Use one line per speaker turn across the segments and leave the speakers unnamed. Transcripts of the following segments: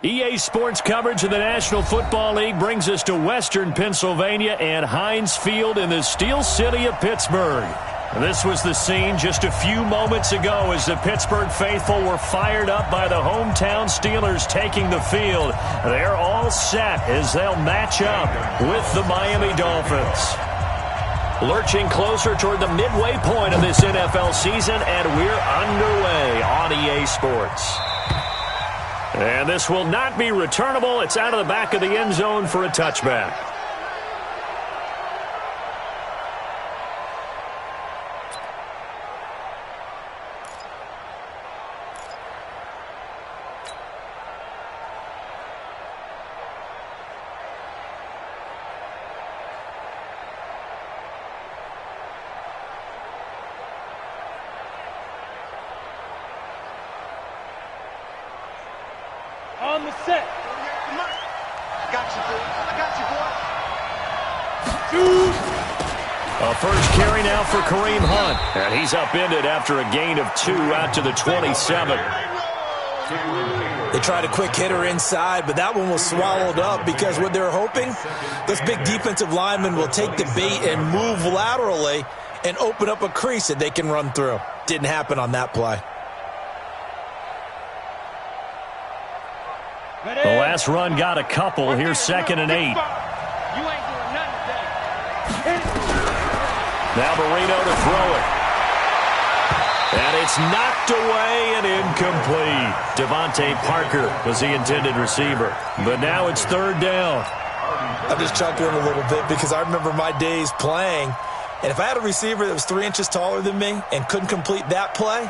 EA Sports coverage of the National Football League brings us to Western Pennsylvania and Heinz Field in the Steel City of Pittsburgh. This was the scene just a few moments ago as the Pittsburgh faithful were fired up by the hometown Steelers taking the field. They're all set as they'll match up with the Miami Dolphins. Lurching closer toward the midway point of this NFL season, and we're underway on EA Sports. And this will not be returnable. It's out of the back of the end zone for a touchback.
On the set.
I got you, boy.
A first carry now for Kareem Hunt. And he's upended after a gain of 2 out to the 27.
They tried a quick hitter inside, but that one was swallowed up because what they're hoping, this big defensive lineman will take the bait and move laterally and open up a crease that they can run through. Didn't happen on that play.
The last run got a couple. Here's 2nd and 8.
You ain't doing nothing today.
Now Marino to throw it. And it's knocked away and incomplete. Devontae Parker was the intended receiver. But now it's 3rd down.
I'm just chuckling a little bit because I remember my days playing. And if I had a receiver that was 3 inches taller than me and couldn't complete that play,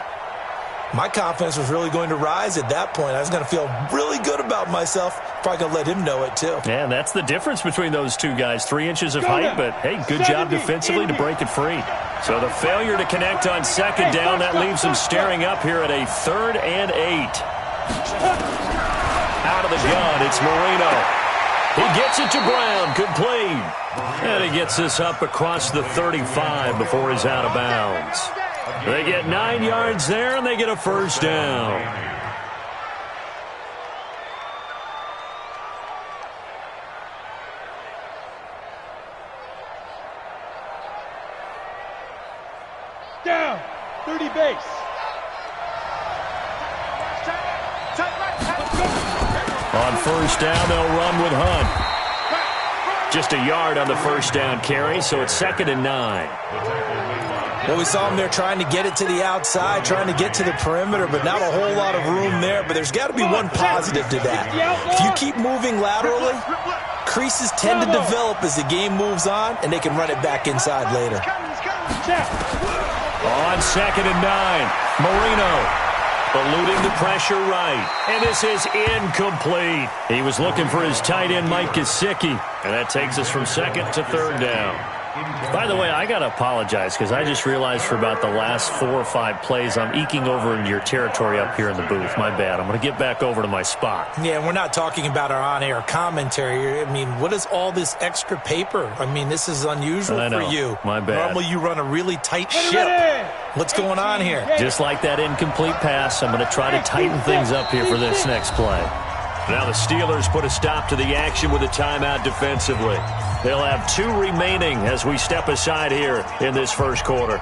my confidence was really going to rise at that point. I was going to feel really good about myself. Probably going to let him know it, too.
Yeah, and that's the difference between those two guys. 3 inches of height, but, hey, good job defensively to break it free. So the failure to connect on 2nd down, that leaves them staring up here at a 3rd and 8. Out of the gun, it's Marino. He gets it to Brown, complete. And he gets this up across the 35 before he's out of bounds. They get 9 yards there, and they get a first down.
Down. 30 base.
On first down, they'll run with Hunt. Just a yard on the first down carry, so it's 2nd and 9.
Well, we saw him there trying to get it to the outside, trying to get to the perimeter, but not a whole lot of room there. But there's got to be one positive to that. If you keep moving laterally, creases tend to develop as the game moves on, and they can run it back inside later.
On 2nd and 9, Marino eluding the pressure right. And this is incomplete. He was looking for his tight end, Mike Gesicki. And that takes us from 2nd to 3rd down. By the way, I got to apologize because I just realized for about the last 4 or 5 plays I'm eking over into your territory up here in the booth. My bad. I'm going to get back over to my spot.
Yeah, we're not talking about our on-air commentary. I mean, what is all this extra paper? I mean, this is unusual for you.
My bad.
Normally you run a really tight ship. What's going on here?
Just like that incomplete pass, I'm going to try to tighten things up here for this next play. Now the Steelers put a stop to the action with a timeout defensively. They'll have 2 remaining as we step aside here in this first quarter.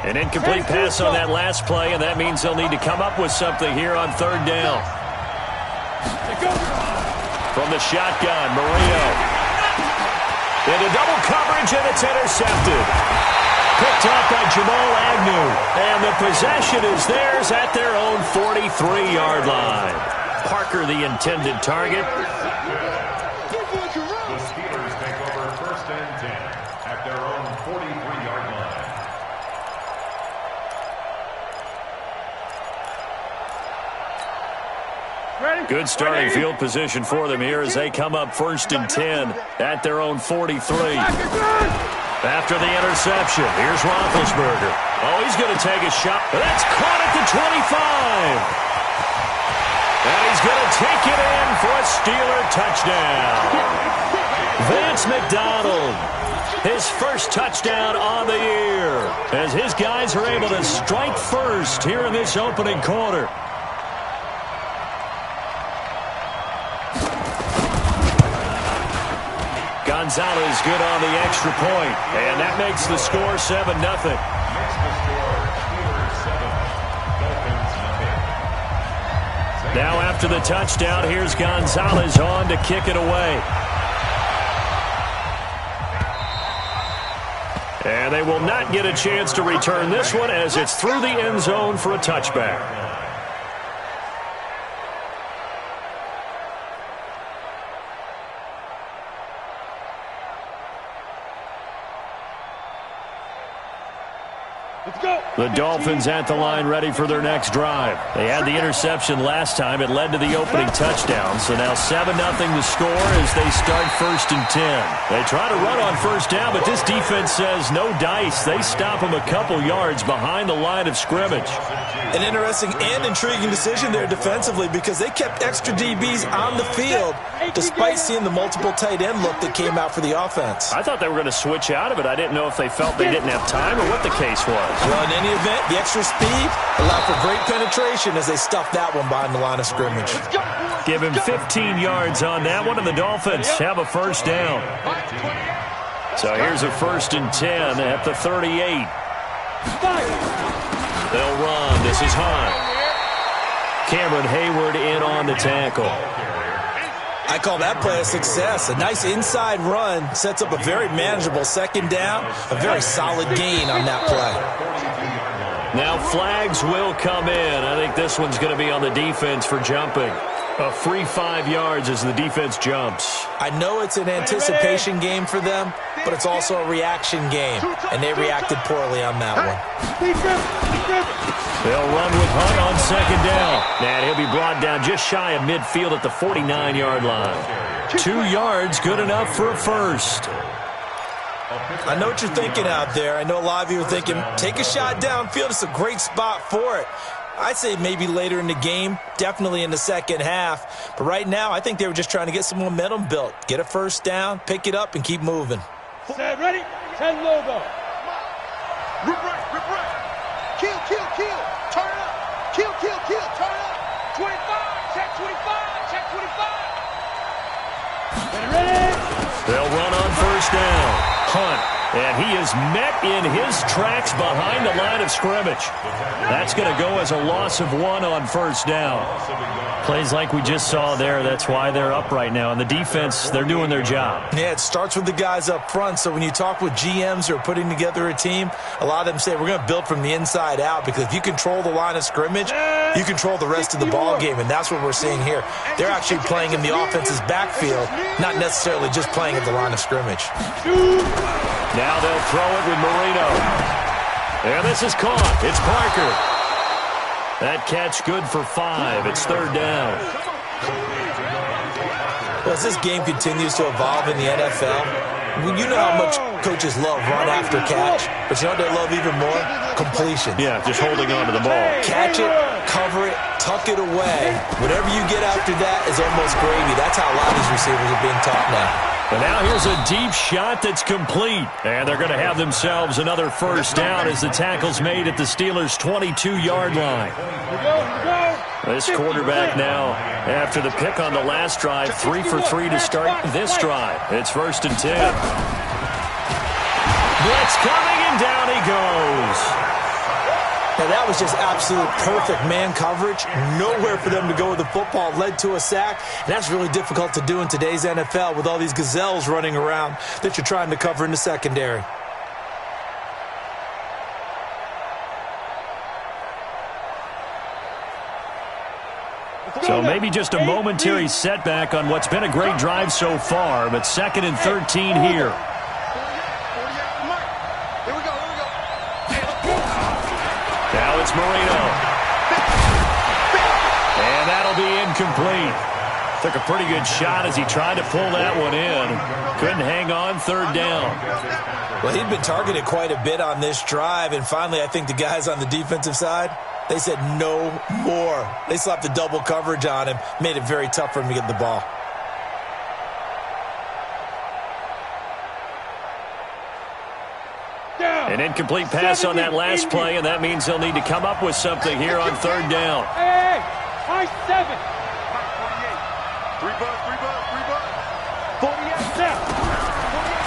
An incomplete pass on that last play, and that means they'll need to come up with something here on 3rd down. From the shotgun, Marino. Into double coverage, and it's intercepted. Picked up by Jamal Agnew. And the possession is theirs at their own 43-yard line. Parker, the intended target.
The Steelers take over 1st and 10 at their own 43-yard line.
Good starting field position for them here as they come up 1st and 10 at their own 43. After the interception, here's Roethlisberger. Oh, he's going to take a shot. That's caught at the 25. And he's going to take it in for a Steeler touchdown. Vance McDonald, his first touchdown on the year, as his guys are able to strike first here in this opening quarter. Gonzalez good on the extra point, and that makes the score 7-0. Now after the touchdown, here's Gonzalez on to kick it away. And they will not get a chance to return this one as it's through the end zone for a touchback. The Dolphins at the line ready for their next drive. They had the interception last time. It led to the opening touchdown. So now 7-0 the score as they start 1st and 10. They try to run on first down, but this defense says no dice. They stop them a couple yards behind the line of scrimmage.
An interesting and intriguing decision there defensively because they kept extra DBs on the field despite seeing the multiple tight end look that came out for the offense.
I thought they were going to switch out of it. I didn't know if they felt they didn't have time or what the case was.
Well, in any event, the extra speed allowed for great penetration as they stuffed that one behind the line of scrimmage.
Give him 15 yards on that one, and the Dolphins have a first down. So here's a 1st and 10 at the 38. They'll run. This is Hunt. Cameron Hayward in on the tackle.
I call that play a success. A nice inside run sets up a very manageable 2nd down. A very solid gain on that play.
Now flags will come in. I think this one's going to be on the defense for jumping. A free 5 yards as the defense jumps.
I know it's an anticipation game for them, but it's also a reaction game, and they reacted poorly on that one.
They'll run with Hunt on 2nd down. And he'll be brought down just shy of midfield at the 49-yard line. 2 yards, good enough for a first.
I know what you're thinking out there. I know a lot of you are thinking, take a shot downfield. It's a great spot for it. I'd say maybe later in the game, definitely in the second half. But right now, I think they were just trying to get some momentum built. Get a first down, pick it up, and keep moving.
Set, ready? 10 logo. Rip right. Kill. Turn up. Kill. Turn up. 25. Check 25. Check 25. Ready?
They'll run on first down. Hunt. And he is met in his tracks behind the line of scrimmage. That's going to go as a loss of 1 on first down. Plays like we just saw there, that's why they're up right now. And the defense, they're doing their job.
Yeah, it starts with the guys up front. So when you talk with GMs who are putting together a team, a lot of them say we're going to build from the inside out because if you control the line of scrimmage, you control the rest of the ball game. And that's what we're seeing here. They're actually playing in the offense's backfield, not necessarily just playing at the line of scrimmage.
Now they'll throw it with Marino. And this is caught. It's Parker. That catch good for 5. It's 3rd down.
Well, as this game continues to evolve in the NFL, you know how much coaches love run after catch, but you know what they love even more? Completion.
Yeah, just holding on to the ball.
Catch it, cover it, tuck it away. Whatever you get after that is almost gravy. That's how a lot of these receivers are being taught now.
And now here's a deep shot that's complete. And they're going to have themselves another first down as the tackle's made at the Steelers' 22-yard line. This quarterback now, after the pick on the last drive, 3 for 3 to start this drive. It's 1st and 10. Blitz coming, and down he goes.
Now, that was just absolute perfect man coverage. Nowhere for them to go with the football. Led to a sack. And that's really difficult to do in today's NFL with all these gazelles running around that you're trying to cover in the secondary.
So maybe just a momentary setback on what's been a great drive so far, but 2nd and 13 here. Now it's Marino. And that'll be incomplete. Took a pretty good shot as he tried to pull that one in. Couldn't hang on, 3rd down.
Well, he'd been targeted quite a bit on this drive, and finally I think the guys on the defensive side, they said no more. They slapped the double coverage on him, made it very tough for him to get the ball.
An incomplete pass on that last play, and that means they'll need to come up with something here on third down.
Hey, high 7. 48 now.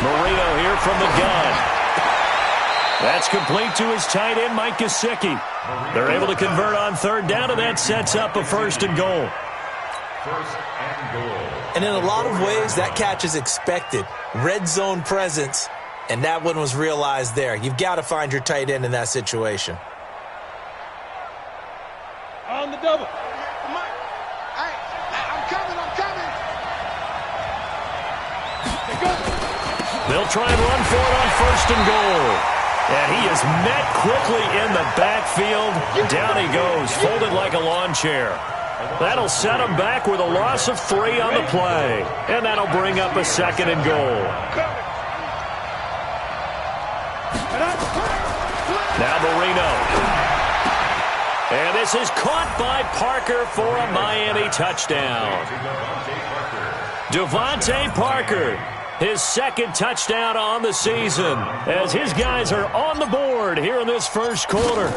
Marino here from the gun. That's complete to his tight end, Mike Gesicki. They're able to convert on third down, and that sets up a first and goal.
First and goal.
And in a lot of ways, that catch is expected. Red zone presence, and that one was realized there. You've got to find your tight end in that situation.
On the double.
They'll try and run for it on first and goal. And he is met quickly in the backfield. Down he goes, folded like a lawn chair. That'll set him back with a loss of 3 on the play. And that'll bring up a second and goal. Now Marino. And this is caught by Parker for a Miami touchdown. Devontae Parker. His second touchdown on the season as his guys are on the board here in this first quarter.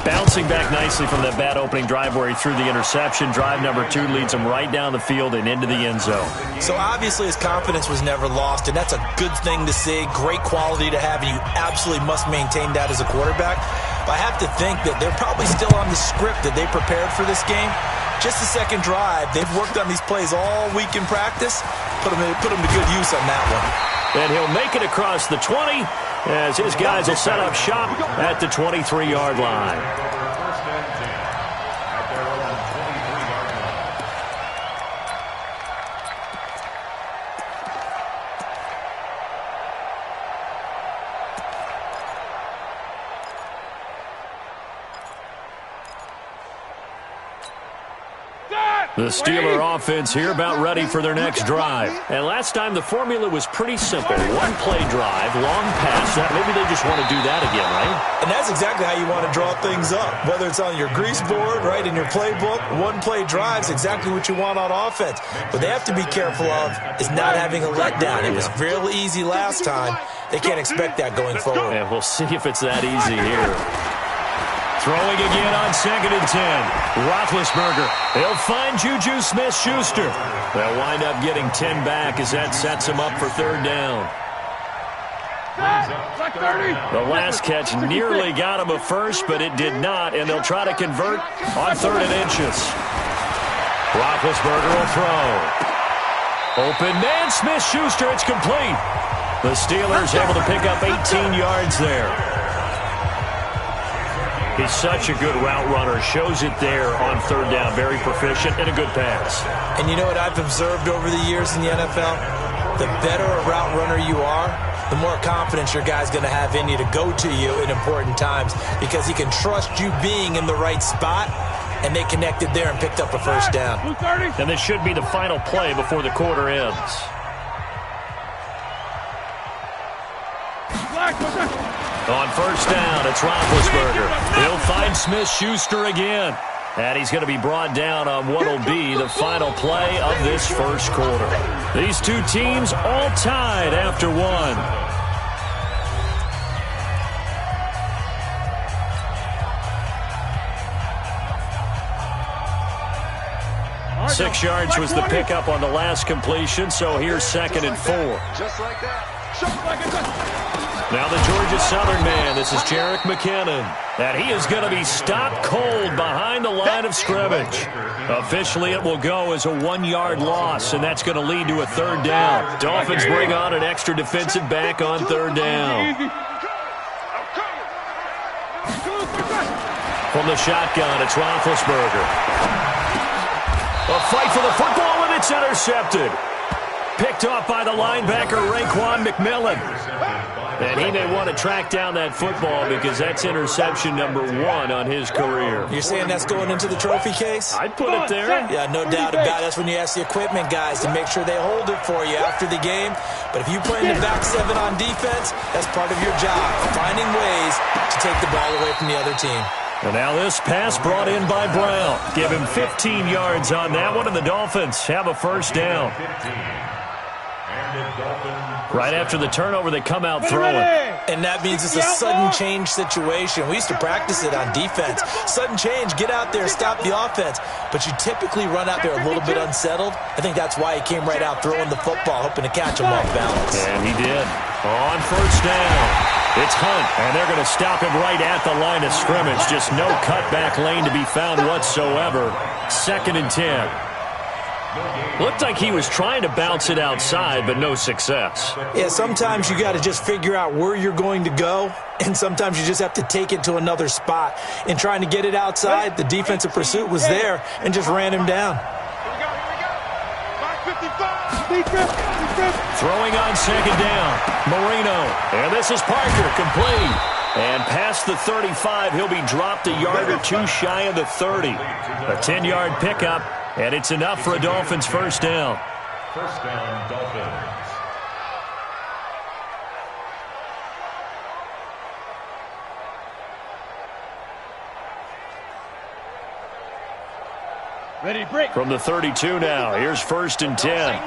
Bouncing back nicely from that bad opening drive where he threw the interception. Drive number 2 leads him right down the field and into the end zone.
So obviously his confidence was never lost, and that's a good thing to see. Great quality to have, and you absolutely must maintain that as a quarterback. But I have to think that they're probably still on the script that they prepared for this game. Just the second drive. They've worked on these plays all week in practice. Put them to good use on that one.
And he'll make it across the 20 as his guys will set up shop at the 23-yard line.
First and 10 at their own 23-yard line.
The Steeler offense here about ready for their next drive. And last time the formula was pretty simple. One play drive, long pass. Maybe they just want to do that again, right?
And that's exactly how you want to draw things up. Whether it's on your grease board, right, in your playbook, one play drive is exactly what you want on offense. What they have to be careful of is not having a letdown. It was real easy last time. They can't expect that going forward.
And we'll see if it's that easy here. Throwing again on 2nd and 10. Roethlisberger. He'll find Juju Smith-Schuster. They'll wind up getting 10 back as that sets him up for third down. The last catch nearly got him a first, but it did not, and they'll try to convert on 3rd and inches. Roethlisberger will throw. Open man, Smith-Schuster. It's complete. The Steelers able to pick up 18 yards there. He's such a good route runner. Shows it there on 3rd down. Very proficient and a good pass.
And you know what I've observed over the years in the NFL? The better a route runner you are, the more confidence your guy's going to have in you to go to you in important times because he can trust you being in the right spot, and they connected there and picked up a first down.
And this should be the final play before the quarter ends. On first down, it's Roethlisberger. He'll find Smith-Schuster again. And he's going to be brought down on what will be the final play of this first quarter. These two teams all tied after one. Six yards was the pickup on the last completion, so here's 2nd and 4.
Just like that.
Now the Georgia Southern man, this is Jerick McKinnon. And he is going to be stopped cold behind the line of scrimmage. Officially, it will go as a 1-yard loss, and that's going to lead to a 3rd down. Dolphins bring on an extra defensive back on 3rd down. From the shotgun, it's Roethlisberger. A fight for the football, and it's intercepted. Picked off by the linebacker, Raekwon McMillan. And he may want to track down that football because that's interception number 1 on his career.
You're saying that's going into the trophy case?
I'd put it there.
Yeah, no doubt about it. That's when you ask the equipment guys to make sure they hold it for you after the game. But if you play in the back 7 on defense, that's part of your job, finding ways to take the ball away from the other team.
And now this pass brought in by Brown. Give him 15 yards on that one, and the Dolphins have a first down. Right after the turnover, they come out throwing.
And that means it's a sudden change situation. We used to practice it on defense. Sudden change, get out there, stop the offense. But you typically run out there a little bit unsettled. I think that's why he came right out throwing the football, hoping to catch him off balance.
And he did. On first down, it's Hunt, and they're going to stop him right at the line of scrimmage. Just no cutback lane to be found whatsoever. 2nd and 10. Looked like he was trying to bounce it outside, but no success.
Yeah, sometimes you got to just figure out where you're going to go, and sometimes you just have to take it to another spot. In trying to get it outside, the defensive pursuit was there and just ran him down.
Throwing on 2nd down, Marino. And this is Parker, complete. And past the 35, he'll be dropped a yard or two shy of the 30. A 10-yard pickup. And it's enough for a Dolphins first down.
First down, Dolphins.
Ready, break.
From the 32 now, here's 1st and 10.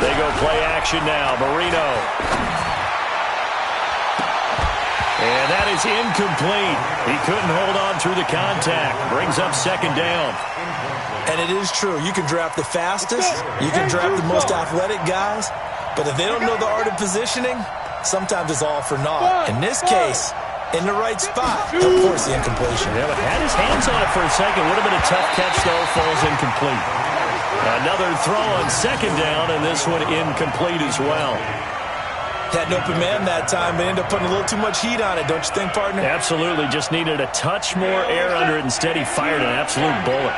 They go play action now, Marino. And that is incomplete. He couldn't hold on through the contact. Brings up 2nd down.
And it is true. You can draft the fastest. You can draft the most athletic guys. But if they don't know the art of positioning, sometimes it's all for naught. In this case, in the right spot, he'll force the incompletion.
Yeah, but had his hands on it for a second. Would have been a tough catch, though. Falls incomplete. Another throw on 2nd down, and this one incomplete as well.
Had an open man that time, but ended up putting a little too much heat on it, don't you think, partner?
Absolutely. Just needed a touch more air under it. Instead, he fired an absolute bullet.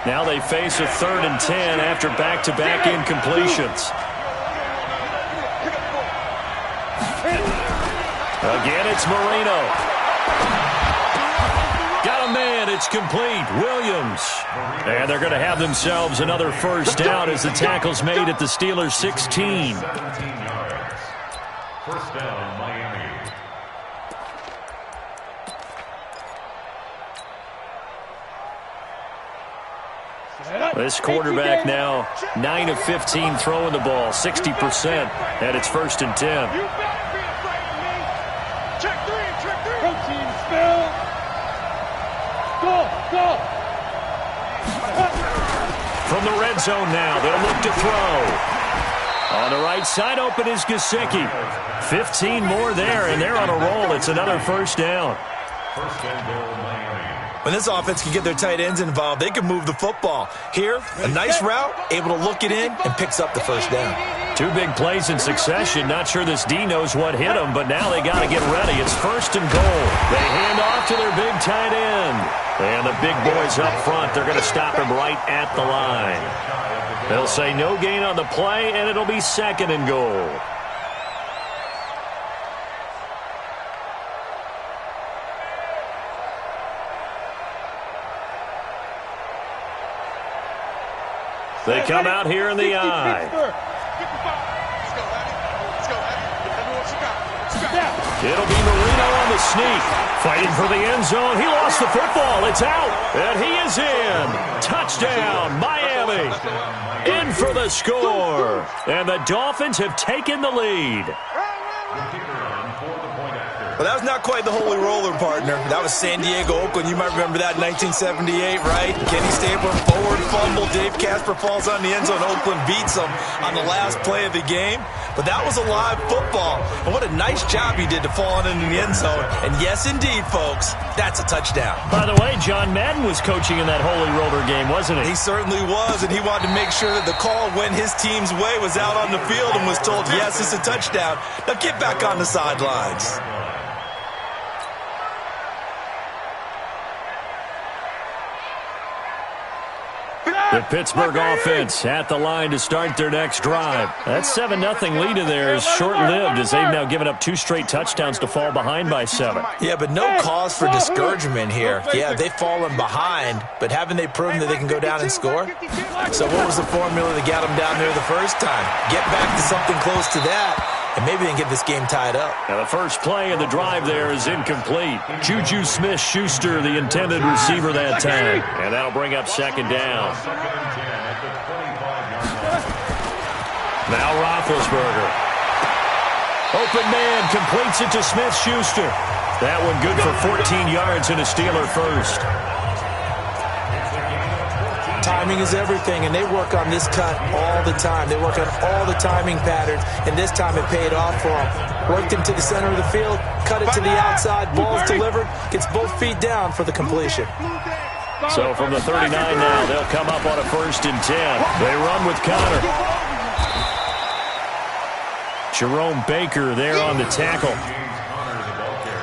Now they face a 3rd and 10 after back-to-back incompletions. Again, it's Marino. Got a man. It's complete. Williams. And they're going to have themselves another first down as the tackle's made at the Steelers' 16.
17 yards. First down, Miami.
This quarterback now 9 of 15 throwing the ball, 60%, and it's 1st and 10.
You better be afraid of me. Check three. Protein spill. Go.
From the red zone now, they'll look to throw. On the right side, open is Gesicki. 15 more there, and they're on a roll. It's another first down.
First and goal, Miami.
When this offense can get their tight ends involved, they can move the football. Here, a nice route, able to look it in, and picks up the first down.
2 big plays in succession. Not sure this D knows what hit him, but now they got to get ready. It's 1st and goal. They hand off to their big tight end. And the big boys up front, they're going to stop him right at the line. They'll say no gain on the play, and it'll be 2nd and goal. They come out here in the eye. It'll be Marino on the sneak. Fighting for the end zone. He lost the football. It's out. And he is in. Touchdown, Miami. In for the score. And the Dolphins have taken the lead.
Well, that was not quite the holy roller, partner. That was San Diego, Oakland. You might remember that in 1978, right? Kenny Stabler, forward fumble. Dave Casper falls on the end zone. Oakland beats him on the last play of the game. But that was a live football. And what a nice job he did to fall into the end zone. And yes, indeed, folks, that's a touchdown.
By the way, John Madden was coaching in that holy roller game, wasn't he?
He certainly was, and he wanted to make sure that the call went his team's way was out on the field and was told, yes, it's a touchdown. Now get back on the sidelines.
The Pittsburgh offense at the line to start their next drive. That 7-0 lead of theirs is short-lived as they've now given up 2 straight touchdowns to fall behind by 7.
Yeah, but no cause for discouragement here. Yeah, they've fallen behind, but haven't they proven that they can go down and score? So what was the formula that got them down there the first time? Get back to something close to that, and maybe they can get this game tied up.
Now the first play of the drive there is incomplete. Juju Smith-Schuster, the intended receiver that time. And that'll bring up second down. Now Roethlisberger. Open man, completes it to Smith-Schuster. That one good for 14 yards and a Steeler first.
Timing is everything, and they work on this cut all the time. They work on all the timing patterns, and this time it paid off for them. Worked him to the center of the field, cut it to the outside, ball's delivered, gets both feet down for the completion.
So from the 39 now, they'll come up on a 1st and 10. They run with Connor. Jerome Baker there on the tackle.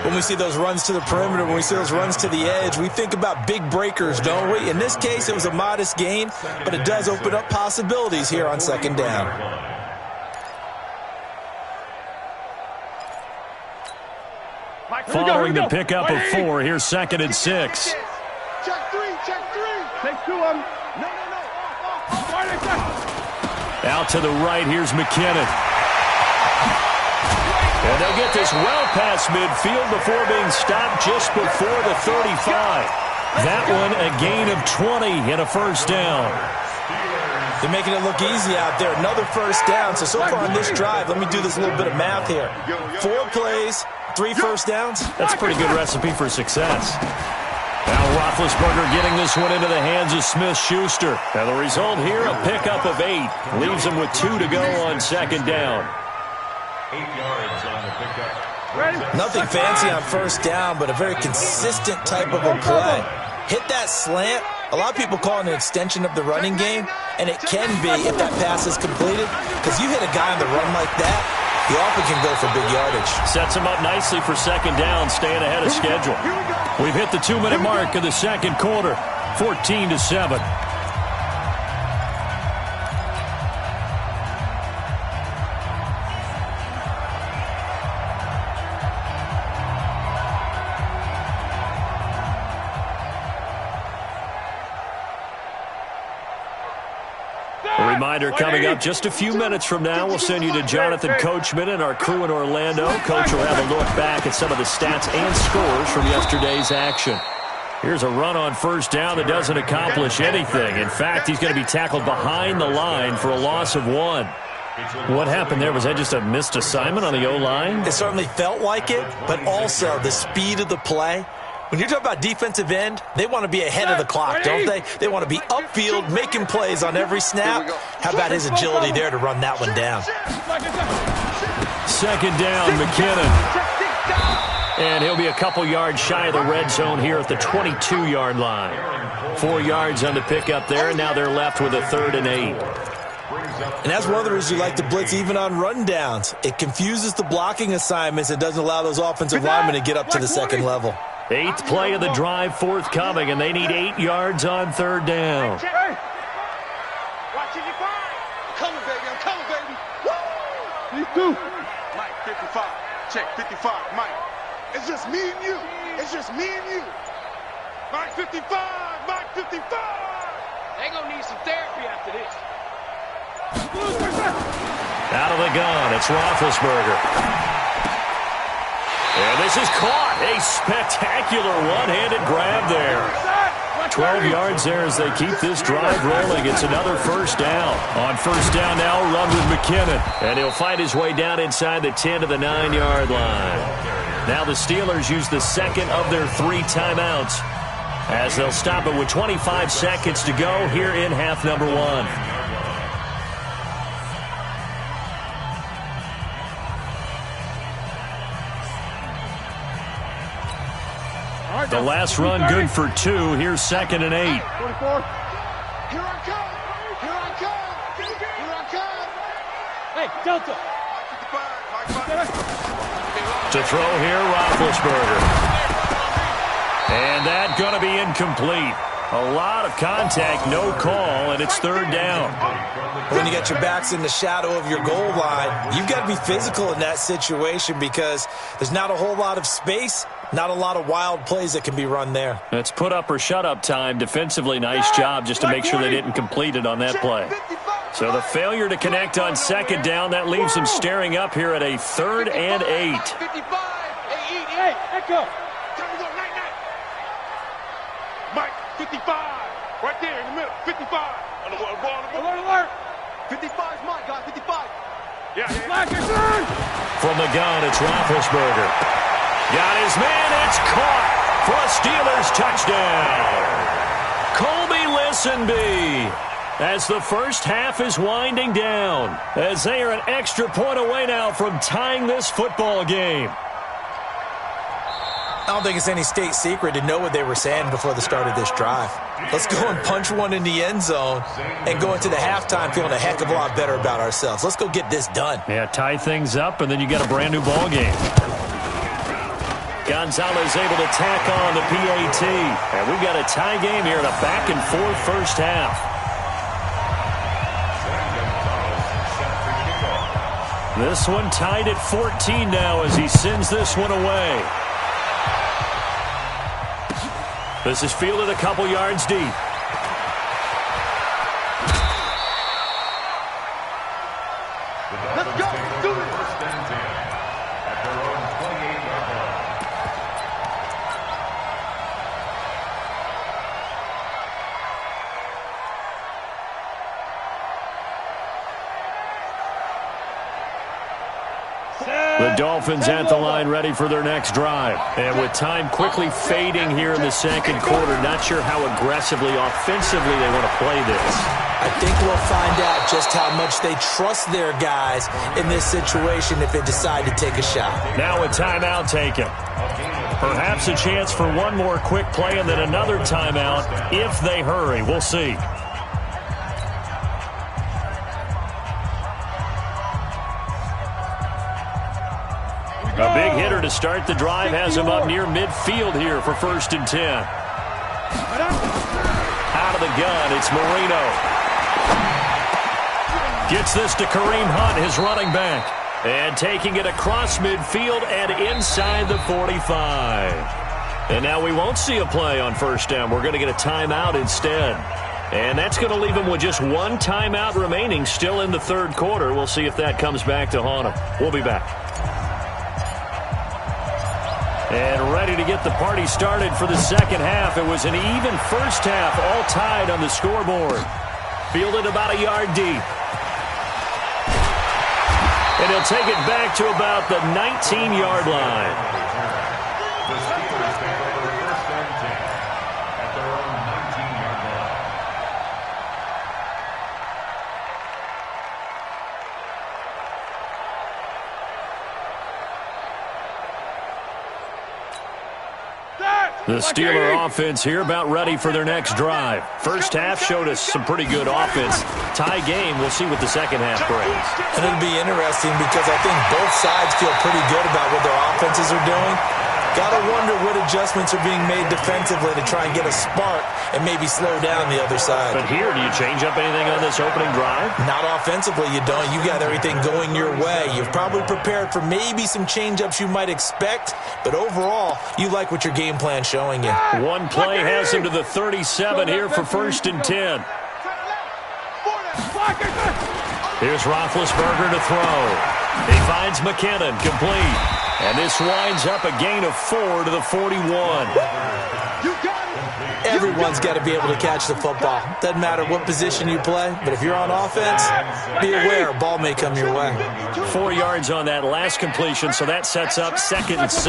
When we see those runs to the perimeter, when we see those runs to the edge, we think about big breakers, don't we? In this case, it was a modest gain, but it does open up possibilities here on 2nd down.
Following the pickup of 4, here's 2nd and 6.
Check 3, check 3. Take 2 of them. No.
Out to the right, here's McKinnon. And they'll get this well past midfield before being stopped just before the 35. That one a gain of 20 and a 1st down.
They're making it look easy out there. Another 1st down. So far on this drive, let me do this little bit of math here. 4 plays, 3 1st downs.
That's a pretty good recipe for success. Now Roethlisberger getting this one into the hands of Smith-Schuster. Now the result here, a pickup of 8. Leaves them with 2 to go on 2nd down.
8 yards on the pickup.
Nothing fancy on 1st down, but a very consistent type of a play. Hit that slant. A lot of people call it an extension of the running game, and it can be if that pass is completed, because you hit a guy on the run like that, he often can go for big yardage.
Sets him up nicely for 2nd down, staying ahead of schedule. We've hit the 2-minute mark of the 2nd quarter, 14-7. A reminder coming up just a few minutes from now, we'll send you to Jonathan Coachman and our crew in Orlando. Coach will have a look back at some of the stats and scores from yesterday's action. Here's a run on 1st down that doesn't accomplish anything. In fact, he's going to be tackled behind the line for a loss of 1. What happened there? Was that just a missed assignment on the O-line?
It certainly felt like it, but also the speed of the play. When you're talking about defensive end, they want to be ahead of the clock, don't they? They want to be upfield, making plays on every snap. How about his agility there to run that one down?
2nd down, McKinnon. And he'll be a couple yards shy of the red zone here at the 22-yard line. 4 yards on the pickup there, and now they're left with a 3rd and 8.
And that's one of the reasons you like to blitz even on rundowns. It confuses the blocking assignments and doesn't allow those offensive linemen to get up to the 2nd level.
8th play of the drive forthcoming, and they need 8 yards on 3rd down.
Watch it, you find. I'm coming, baby. Woo! You too. Mike, 55. Check, 55. Mike. It's just me and you. It's just me and you. Mike, 55. Mike, 55. They gonna need some therapy after this.
Out of the gun, it's Roethlisberger. And this is caught. A spectacular one-handed grab there. 12 yards there as they keep this drive rolling. It's another 1st down. On 1st down now, run with McKinnon. And he'll find his way down inside the 10 to the 9-yard line. Now the Steelers use the 2nd of their 3 timeouts as they'll stop it with 25 seconds to go here in half number 1. The last run good for 2. Here's 2nd and 8.
24. Here I come. Here I come. Here I come. Hey, Delta.
To throw here, Roethlisberger. And that going to be incomplete. A lot of contact, no call, and it's 3rd down.
When you get your backs in the shadow of your goal line, you've got to be physical in that situation because there's not a whole lot of space, not a lot of wild plays that can be run there.
It's put up or shut up time. Defensively, nice job just to make sure they didn't complete it on that play. So the failure to connect on second down, that leaves him staring up here at a 3rd and 8.
55. Hey, echo. Time to go, night. Mike, 55. Right there in the middle, 55. On the ball. Alert. 55's mine, guys, 55. Yeah.
From the gun, it's Roethlisberger. Got his man, it's caught for a Steelers touchdown. Colby Listenbee, as the first half is winding down, as they are an extra point away now from tying this football game.
I don't think it's any state secret to know what they were saying before the start of this drive. Let's go and punch one in the end zone and go into the halftime feeling a heck of a lot better about ourselves. Let's go get this done.
Yeah, tie things up, and then you got a brand new ball game. Gonzalez able to tack on the PAT. And we've got a tie game here in a back-and-forth first half. This one tied at 14 now as he sends this one away. This is fielded a couple yards deep.
Let's go. Do it.
First and 10 at their own 28-yard line.
The Dolphins at the line ready for their next drive. And with time quickly fading here in the second quarter, not sure how aggressively, offensively they want to play this.
I think we'll find out just how much they trust their guys in this situation if they decide to take a shot.
Now a timeout taken. Perhaps a chance for one more quick play and then another timeout if they hurry. We'll see. A big hitter to start the drive has him up near midfield here for 1st and 10. Out of the gun, it's Marino. Gets this to Kareem Hunt, his running back. And taking it across midfield and inside the 45. And now we won't see a play on 1st down. We're going to get a timeout instead. And that's going to leave him with just one timeout remaining still in the 3rd quarter. We'll see if that comes back to haunt him. We'll be back. And ready to get the party started for the second half. It was an even first half, all tied on the scoreboard. Fielded about a yard deep. And he'll take it back to about the 19-yard line.
The Steelers take over 1st and 10 at their own 19-yard line.
The Steeler offense here about ready for their next drive. First half showed us some pretty good offense. Tie game, we'll see what the second half brings.
And it'll be interesting because I think both sides feel pretty good about what their offenses are doing. Gotta wonder what adjustments are being made defensively to try and get a spark and maybe slow down the other side.
But here, do you change up anything on this opening drive?
Not offensively, you don't. You got everything going your way. You've probably prepared for maybe some change-ups you might expect, but overall, you like what your game plan's showing you.
One play has him to the 37 here for 1st and 10. Here's Roethlisberger to throw. He finds McKinnon, complete. And this winds up a gain of 4 to the 41.
Everyone's got to be able to catch the football. Doesn't matter what position you play, but if you're on offense, be aware a ball may come your way.
4 yards on that last completion, so that sets up 2nd and 6.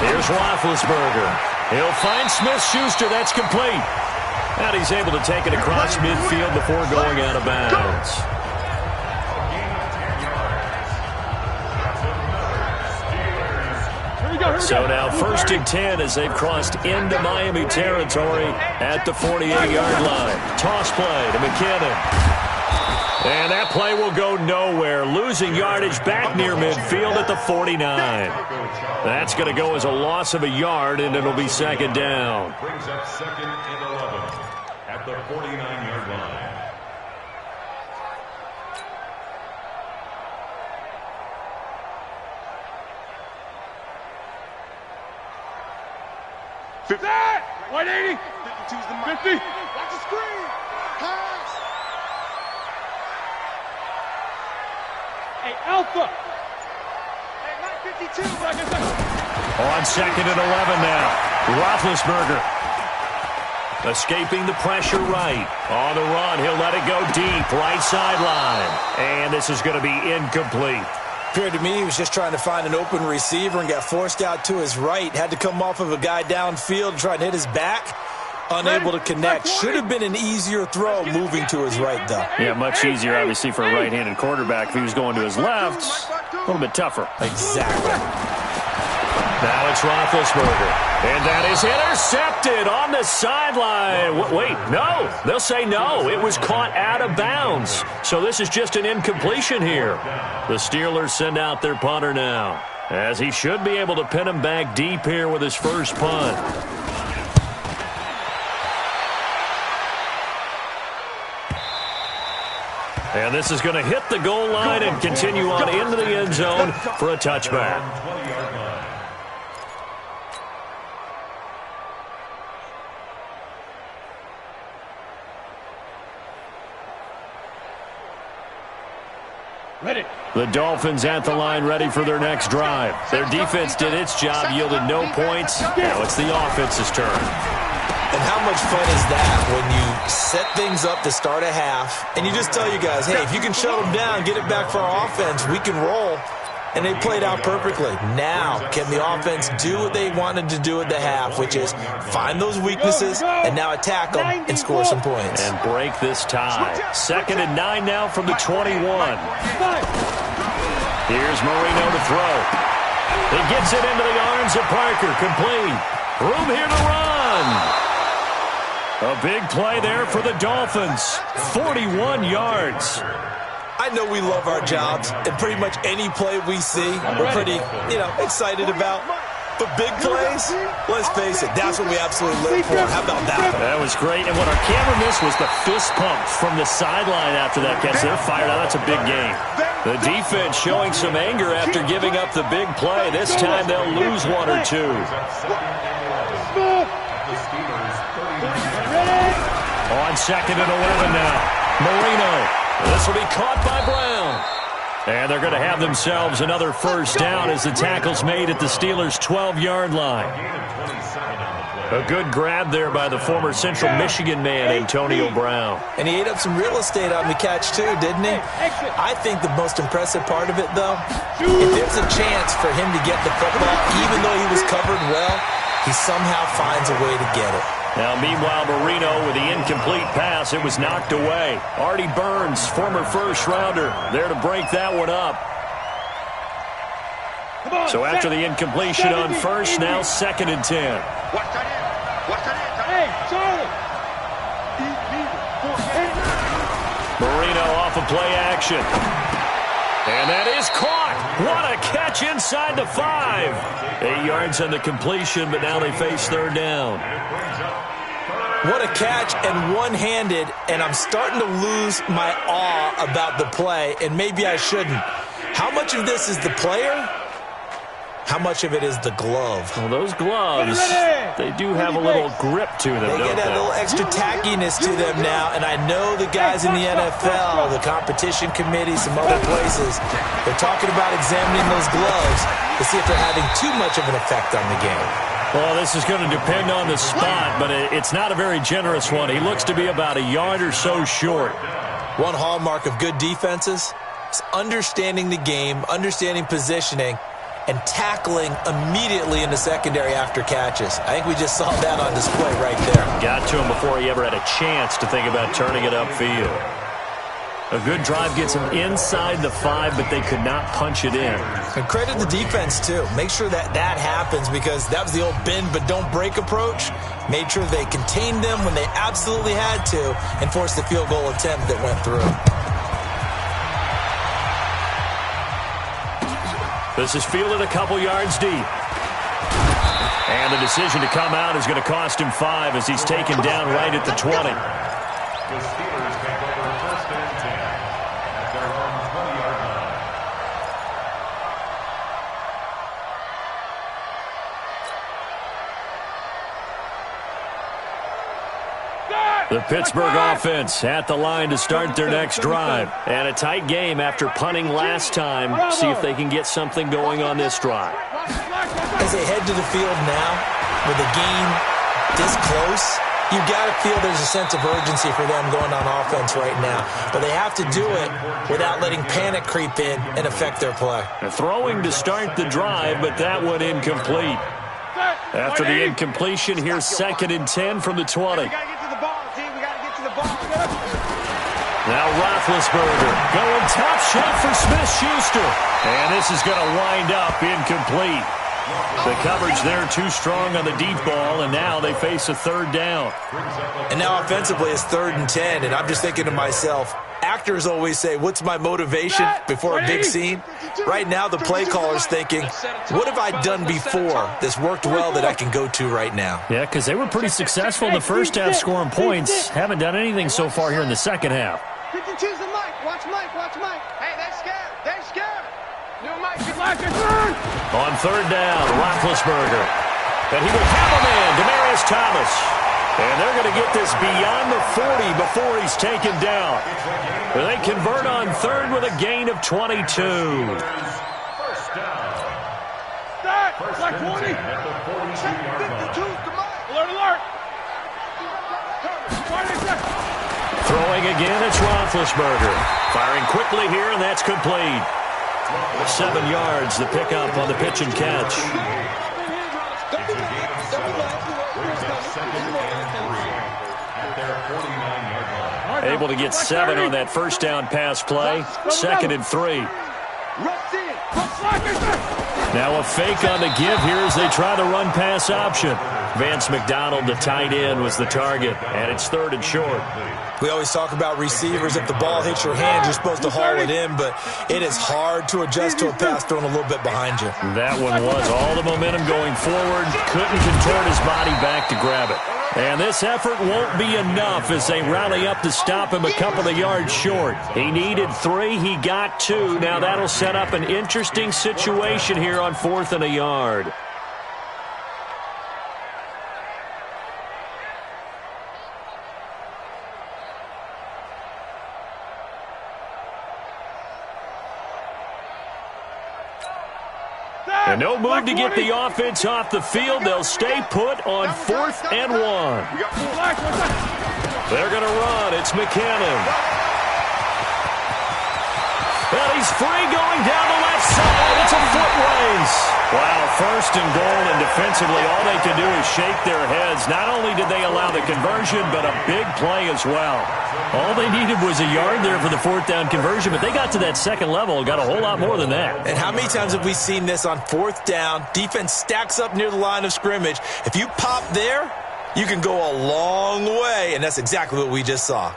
Here's Roethlisberger. He'll find Smith-Schuster. That's complete. And he's able to take it across midfield before going out of bounds. So now 1st and 10 as they've crossed into Miami territory at the 48-yard line. Toss play to McKinnon. And that play will go nowhere. Losing yardage back near midfield at the 49. That's going to go as a loss of a yard, and it'll be 2nd down.
Brings up 2nd and 11 at the 49-yard line.
That! 180! 52's the mic. 50! Watch the screen! Pass!
On 2nd and 11 now. Roethlisberger escaping the pressure right. On the run, he'll let it go deep, right sideline. And this is going to be incomplete.
Appeared to me he was just trying to find an open receiver and got forced out to his right. Had to come off of a guy downfield and try and hit his back. Unable to connect. Should have been an easier throw moving to his right, though.
Yeah, much easier, obviously, for a right-handed quarterback. If he was going to his left, a little bit tougher.
Exactly.
Now it's Roethlisberger. And that is intercepted on the sideline. Wait, no. They'll say no. It was caught out of bounds. So this is just an incompletion here. The Steelers send out their punter now, as he should be able to pin him back deep here with his first punt. And this is going to hit the goal line and continue on into the end zone for a touchback.
Ready.
The Dolphins at the line, ready for their next drive. Their defense did its job, yielded no points. Now it's the offense's turn.
And how much fun is that when you set things up to start a half and you just tell you guys, hey, if you can shut them down, get it back for our offense, we can roll. And they played out perfectly. Now, can the offense do what they wanted to do at the half, which is find those weaknesses and now attack them and score some points.
And break this tie. 2nd and 9 now from the 21. Here's Marino to throw. He gets it into the arms of Parker. Complete. Room here to run. A big play there for the Dolphins. 41 yards.
I know we love our jobs, and pretty much any play we see, we're pretty, excited about. But big plays, let's face it, that's what we absolutely live for. How about that?
That was great. And what our camera missed was the fist pump from the sideline after that catch. They're fired out. That's a big game. The defense showing some anger after giving up the big play. This time they'll lose one or two. On 2nd and 11 now. Marino. This will be caught by Brown. And they're going to have themselves another first down as the tackle's made at the Steelers' 12-yard line. A good grab there by the former Central Michigan man, Antonio Brown.
And he ate up some real estate on the catch, too, didn't he? I think the most impressive part of it, though, if there's a chance for him to get the football, even though he was covered well, he somehow finds a way to get it.
Now, meanwhile, Marino with the incomplete pass. It was knocked away. Artie Burns, former first-rounder, there to break that one up. So after the incompletion on first, now 2nd and 10.
Hey, Charlie.
Marino off of play action. And that is caught. What a catch inside the 5. 8 yards on the completion, but now they face third down.
What a catch, and one-handed, and I'm starting to lose my awe about the play, and maybe I shouldn't. How much of this is the player? How much of it is the glove?
Well, those gloves, they do have a little grip to them,
They
don't
get a
they?
little extra tackiness to them now, and I know the guys in the NFL, the competition committee, some other places, they're talking about examining those gloves to see if they're having too much of an effect on the game.
Well, this is going to depend on the spot, but it's not a very generous one. He looks to be about a yard or so short.
One hallmark of good defenses is understanding the game, understanding positioning, and tackling immediately in the secondary after catches. I think we just saw that on display right there.
Got to him before he ever had a chance to think about turning it upfield. A good drive gets him inside the 5, but they could not punch it in.
And credit the defense, too. Make sure that happens, because that was the old bend but don't break approach. Made sure they contained them when they absolutely had to and forced the field goal attempt that went through.
This is fielded a couple yards deep. And the decision to come out is going to cost him 5 as he's taken down right at the 20.
The Steelers take over 1st and 10 at their own 20-yard line.
The Pittsburgh offense at the line to start their next drive. And a tight game after punting last time. See if they can get something going on this drive.
As they head to the field now, with the game this close, you got to feel there's a sense of urgency for them going on offense right now. But they have to do it without letting panic creep in and affect their play.
Throwing to start the drive, but that one incomplete. After the incompletion, here's 2nd and 10 from the 20.
We got to get to the ball, team. We got to get to the ball.
Now Roethlisberger going top shot for Smith-Schuster. And this is going to wind up incomplete. The coverage there too strong on the deep ball, and now they face a 3rd down.
And now offensively it's 3rd and 10, and I'm just thinking to myself, actors always say, what's my motivation before a big scene? Right now the play caller's thinking, what have I done before that's worked well that I can go to right now?
Yeah, because they were pretty successful in the first half scoring points. Haven't done anything so far here in the second half.
Choose the mic. Watch Mike. Watch Mike. Hey, they're scared. They're scared. New Mike.
On 3rd down, Roethlisberger. And he will have a man, Demaryius Thomas. And they're going to get this beyond the 40 before he's taken down. They convert on 3rd with a gain of 22.
First down. First and 10 at the 42-yard line.
Alert.
Throwing again, it's Roethlisberger. Firing quickly here, and that's complete. 7 yards, the pickup on the pitch and catch.
It's a gain of 7. Brings up 2nd and 3 at their 49-yard line.
Able to get 7 on that first down pass play. 2nd and 3. Now a fake on the give here as they try the run pass option. Vance McDonald, the tight end, was the target, and it's 3rd and short.
We always talk about receivers. If the ball hits your hand, you're supposed to haul it in, but it is hard to adjust to a pass thrown a little bit behind you.
That one was all the momentum going forward. Couldn't contort his body back to grab it. And this effort won't be enough as they rally up to stop him a couple of yards short. He needed 3. He got 2. Now that'll set up an interesting situation here on 4th and a yard. And no move to get the offense off the field. They'll stay put on 4th and 1. They're going to run. It's McKinnon. Well, he's free going down the left side. It's a foot race. Wow, 1st and goal, and defensively all they could do is shake their heads. Not only did they allow the conversion, but a big play as well. All they needed was a yard there for the 4th down conversion, but they got to that 2nd level and got a whole lot more than that.
And how many times have we seen this on 4th down? Defense stacks up near the line of scrimmage. If you pop there, you can go a long way, and that's exactly what we just saw.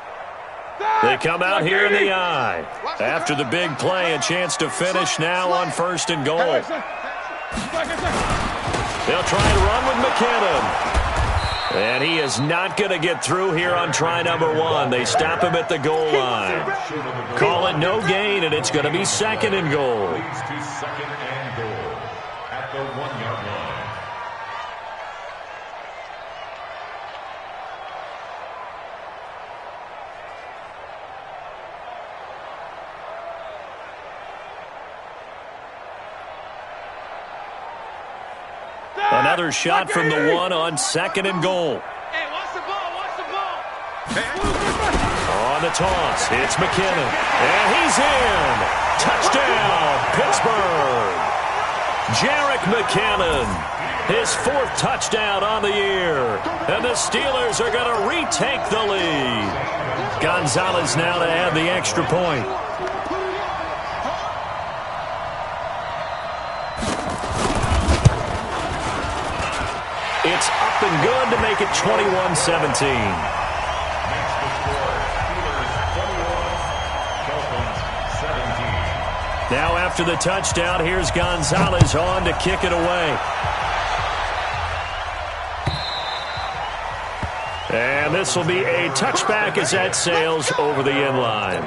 They come out here in the eye. After the big play, a chance to finish now on 1st and goal. They'll try and run with McKinnon. And he is not going to get through here on try number 1. They stop him at the goal line. Call it no gain, and it's going to be 2nd and goal.
Leads to 2nd and goal at the 1-yard line.
Another shot from the 1 on 2nd and goal.
Hey, watch the ball. Watch the ball.
On the toss, it's McKinnon. And he's in. Touchdown, Pittsburgh. Jarek McKinnon, his 4th touchdown on the year. And the Steelers are going to retake the lead. Gonzalez now to add the extra point. It's up and good to make it 21-17. Now after the touchdown, here's Gonzalez on to kick it away. And this will be a touchback as that sails over the end line.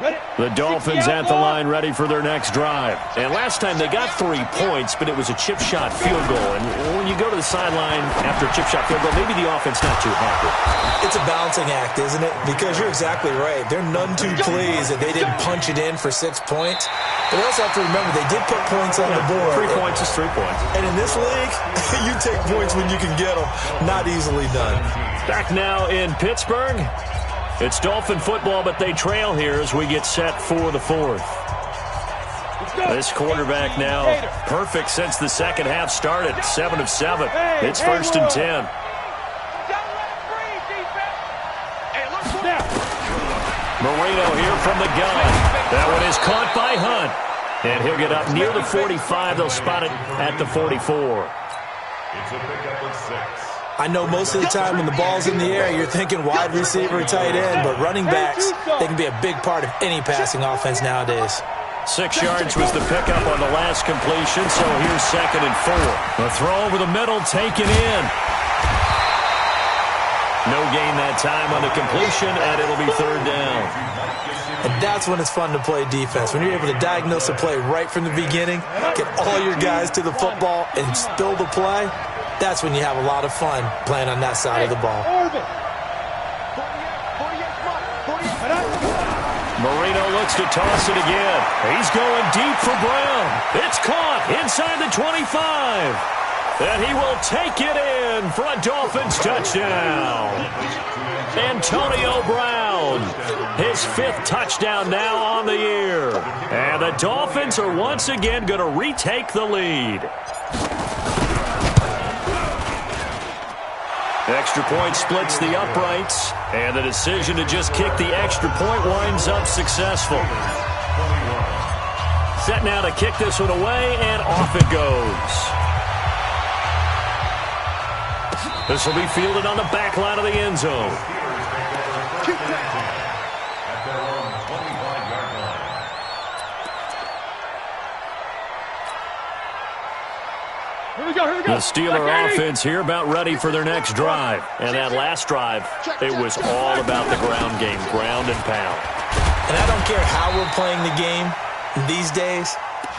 Ready?
The Dolphins at the line ready for their next drive. And last time they got 3 points, but it was a chip shot field goal. And when you go to the sideline after a chip shot field goal, maybe the offense not too happy.
It's a balancing act, isn't it? Because you're exactly right. They're none too pleased that they didn't punch it in for 6 points. But they also have to remember they did put points on the board.
3 points is 3 points.
And in this league, you take points when you can get them. Not easily done.
Back now in Pittsburgh. It's Dolphin football, but they trail here as we get set for the 4th. This quarterback now perfect since the second half started. 7 of 7. It's 1st and 10. Marino here from the gun. That one is caught by Hunt. And he'll get up near the 45. They'll spot it at the 44.
It's a pickup of 6.
I know most of the time when the ball's in the air, you're thinking wide receiver, tight end, but running backs, they can be a big part of any passing offense nowadays.
6 yards was the pickup on the last completion, so here's 2nd and 4. A throw over the middle, taken in. No gain that time on the completion, and it'll be 3rd down.
And that's when it's fun to play defense. When you're able to diagnose a play right from the beginning, get all your guys to the football, and spill the play, that's when you have a lot of fun playing on that side of the ball.
Marino looks to toss it again. He's going deep for Brown. It's caught inside the 25. And he will take it in for a Dolphins touchdown. Antonio Brown, his 5th touchdown now on the year. And the Dolphins are once again going to retake the lead. Extra point splits the uprights, and the decision to just kick the extra point winds up successful. Set now to kick this one away, and off it goes. This will be fielded on the back line of the end zone. The Steeler offense here about ready for their next drive. And that last drive, it was all about the ground game, ground and pound.
And I don't care how we're playing the game these days,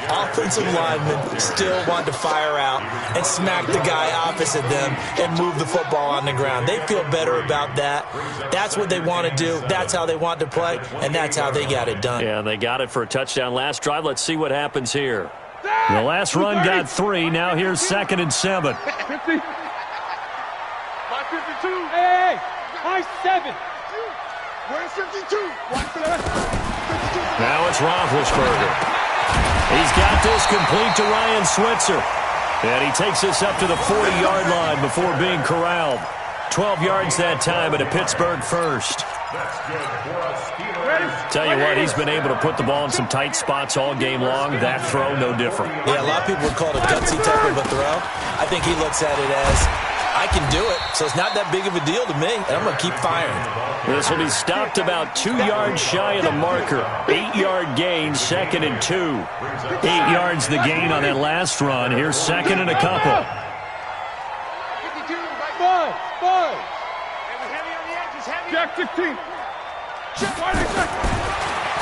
offensive linemen still want to fire out and smack the guy opposite them and move the football on the ground. They feel better about that. That's what they want to do. That's how they want to play, and that's how they got it done.
Yeah, they got it for a touchdown last drive. Let's see what happens here. The last run got 3. Now here's 2nd and 7.
50. My 52. Hey, my 7. Where's 52?
Now it's Roethlisberger. He's got this complete to Ryan Switzer. And he takes this up to the 40-yard line before being corralled. 12 yards that time at a Pittsburgh first. Tell you what, he's been able to put the ball in some tight spots all game long. That throw, no different.
Yeah, a lot of people would call it a gutsy type of a throw. I think he looks at it as, I can do it, so it's not that big of a deal to me, and I'm going to keep firing.
This will be stopped about 2 yards shy of the marker. 8-yard gain, 2nd and 2. 8 yards the gain on that last run. Here's 2nd and a couple.
Jack 15.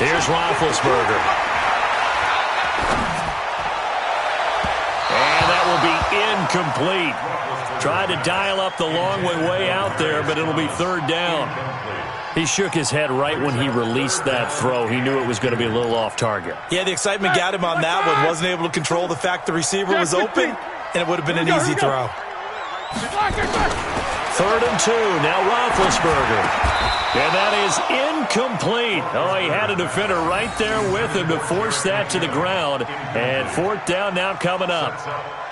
Here's Roethlisberger. And that will be incomplete. Tried to dial up the long way out there, but it'll be 3rd down. He shook his head right when he released that throw. He knew it was going to be a little off target.
Yeah, the excitement got him on that one. Wasn't able to control the fact the receiver was open, and it would have been an easy throw.
3rd and 2. Now Roethlisberger. And that is incomplete. Oh, he had a defender right there with him to force that to the ground. And 4th down now coming up.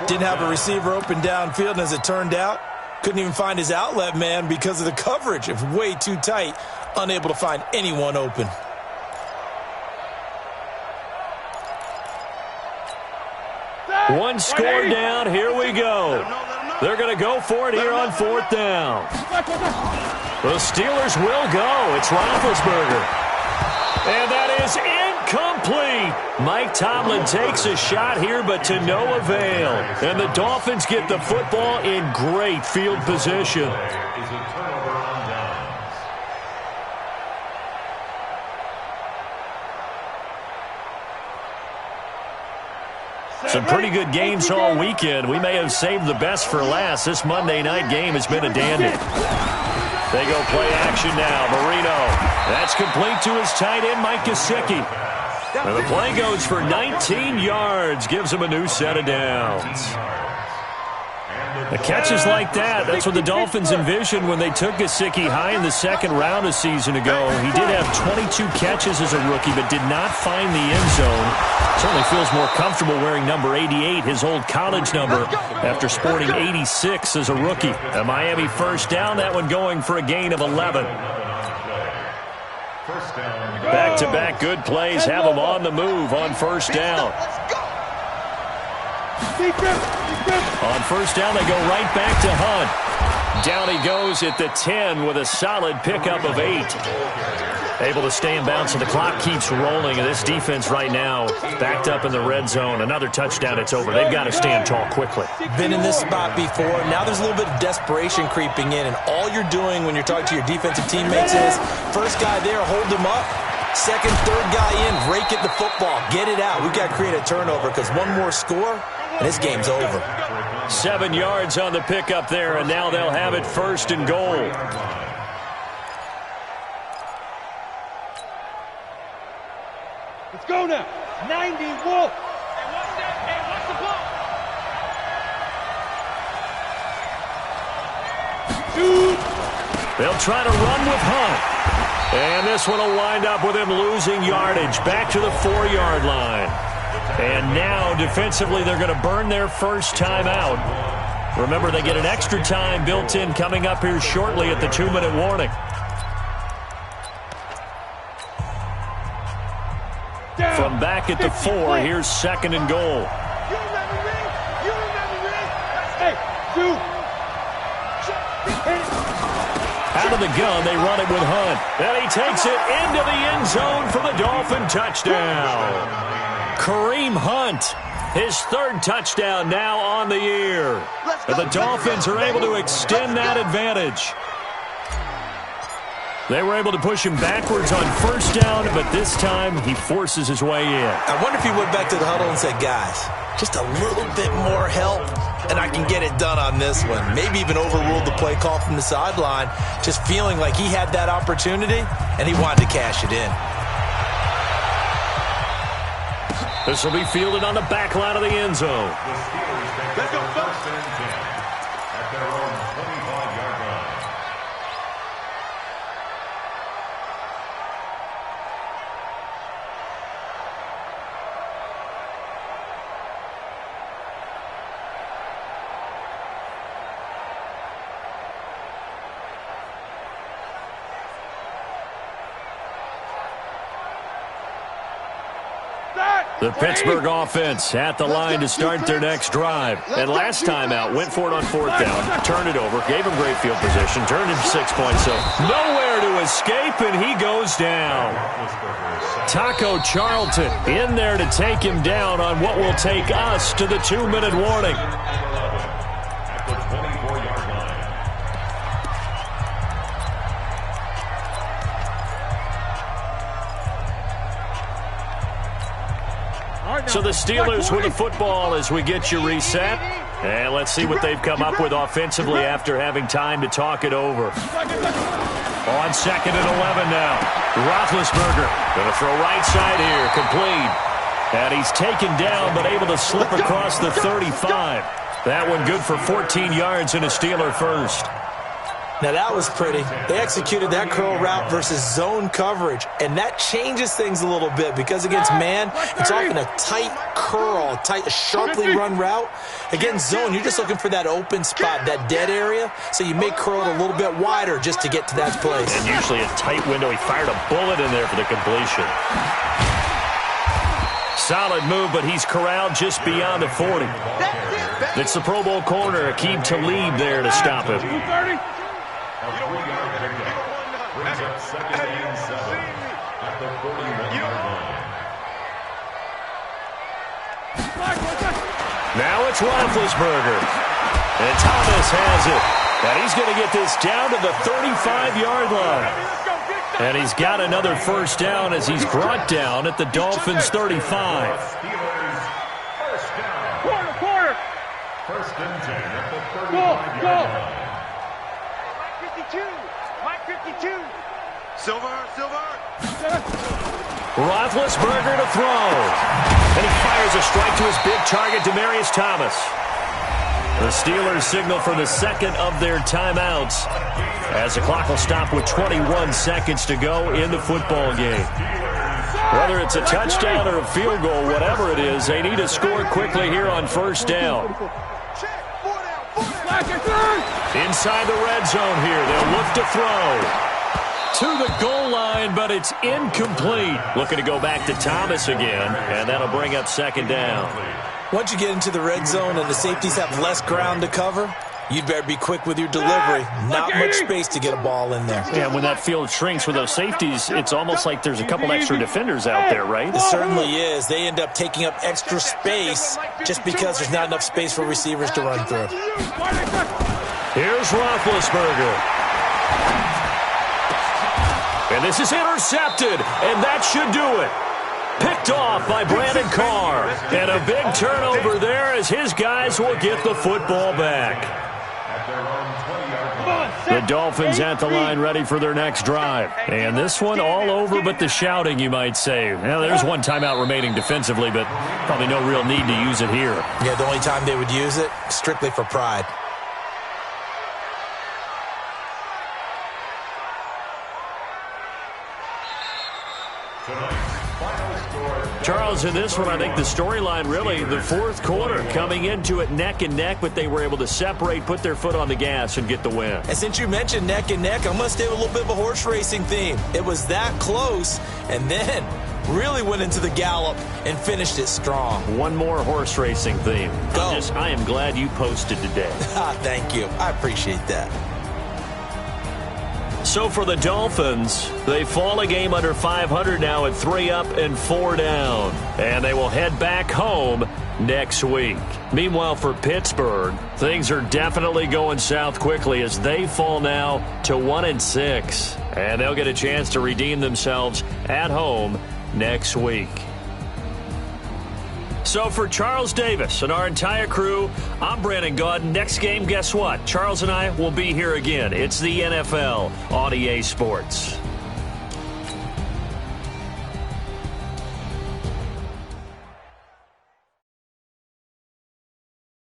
Didn't have a receiver open downfield, and as it turned out, couldn't even find his outlet man because of the coverage. It was way too tight, unable to find anyone open.
One score down. Here we go. They're going to go for it here on 4th down. The Steelers will go. It's Roethlisberger. And that is incomplete. Mike Tomlin takes a shot here, but to no avail. And the Dolphins get the football in great field position. Some pretty good games all weekend. We may have saved the best for last. This Monday night game has been a dandy. They go play action now. Marino. That's complete to his tight end, Mike Gesicki. And the play goes for 19 yards. Gives him a new set of downs. The catches like that, that's what the Dolphins envisioned when they took Gesicki high in the second round a season ago. He did have 22 catches as a rookie, but did not find the end zone. Certainly feels more comfortable wearing number 88, his old college number, after sporting 86 as a rookie. A Miami first down, that one going for a gain of 11. Back-to-back good plays have them on the move on first down. On first down, they go right back to Hunt. Down he goes at the 10 with a solid pickup of 8. Able to stay in bounds, and the clock keeps rolling. And this defense right now backed up in the red zone. Another touchdown, it's over. They've got to stand tall quickly.
Been in this spot before. Now there's a little bit of desperation creeping in, and all you're doing when you're talking to your defensive teammates is first guy there, hold him up. Second, third guy in, rake at the football. Get it out. We've got to create a turnover because one more score, and this game's over.
7 yards on the pickup there, and now they'll have it first and goal.
Let's go now. 90, Wolf. Hey, watch the ball. Dude.
They'll try to run with Hunt. And this one will wind up with him losing yardage back to the 4-yard line. And now, defensively, they're going to burn their first time out. Remember, they get an extra time built in coming up here shortly at the 2-minute warning. From back at the 4, here's second and goal. Out of the gun, they run it with Hunt. And he takes it into the end zone for the Dolphin touchdown. Kareem Hunt, his third touchdown now on the year. And the Dolphins are able to extend that advantage. They were able to push him backwards on first down, but this time he forces his way in.
I wonder if he went back to the huddle and said, guys, just a little bit more help, and I can get it done on this one. Maybe even overruled the play call from the sideline, just feeling like he had that opportunity, and he wanted to cash it in.
This will be fielded on the back line of the end zone.
Let's go, first and 10 at their own 25-yard line.
The Pittsburgh offense at the line to start their next drive. And last time out, went for it on fourth down, turned it over, gave him great field position, turned him 6 points. So nowhere to escape, and he goes down. Taco Charlton in there to take him down on what will take us to the 2-minute warning.
At the 24-yard line.
So the Steelers with the football as we get you reset. And let's see what they've come up with offensively after having time to talk it over. On second and 11 now. Roethlisberger going to throw right side here, complete. And he's taken down but able to slip across the 35. That one good for 14 yards and a Steeler first.
Now that was pretty. They executed that curl route versus zone coverage, and that changes things a little bit because against man, it's often a tight curl, a sharply run route. Against zone, you're just looking for that open spot, that dead area, so you may curl it a little bit wider just to get to that place.
And usually a tight window. He fired a bullet in there for the completion. Solid move, but he's corralled just beyond the 40. It's the Pro Bowl corner, Aqib Talib there to stop him.
A 3-yard pickup brings up second and 7 at the 41-yard line.
Now it's Roethlisberger. And Thomas has it. And he's going to get this down to the 35-yard line. And he's got another first down as he's brought down at the Dolphins' 35.
Steelers first down. First and 10 at the 35-yard line.
Mike 52. Silver.
Roethlisberger to throw. And he fires a strike to his big target, Demaryius Thomas. The Steelers signal for the second of their timeouts as the clock will stop with 21 seconds to go in the football game. Whether it's a touchdown or a field goal, whatever it is, they need to score quickly here on first down. Inside the red zone here, they'll look to throw. To the goal line, but it's incomplete. Looking to go back to Thomas again, and that'll bring up second down.
Once you get into the red zone and the safeties have less ground to cover, you'd better be quick with your delivery. Not much space to get a ball in there.
Yeah, when that field shrinks with those safeties, it's almost like there's a couple extra defenders out there, right?
It certainly is. They end up taking up extra space just because there's not enough space for receivers to run through.
Here's Roethlisberger. And this is intercepted, and that should do it. Picked off by Brandon Carr. And a big turnover there as his guys will get the football back. The Dolphins at the line ready for their next drive. And this one all over but the shouting, you might say. Well, there's one timeout remaining defensively, but probably no real need to use it here.
Yeah, the only time they would use it, strictly for pride.
Charles, in this one, I think the storyline really, the fourth quarter, coming into it neck and neck, but they were able to separate, put their foot on the gas, and get the win.
And since you mentioned neck and neck, I'm going to stay with a little bit of a horse racing theme. It was that close, and then really went into the gallop and finished it strong.
One more horse racing theme.
Go.
I am glad you posted today.
Thank you. I appreciate that.
So for the Dolphins, they fall a game under 500 now at 3 up and 4 down. And they will head back home next week. Meanwhile, for Pittsburgh, things are definitely going south quickly as they fall now to 1-6. And they'll get a chance to redeem themselves at home next week. So for Charles Davis and our entire crew, I'm Brandon Gaudin. Next game, guess what? Charles and I will be here again. It's the NFL on EA Sports.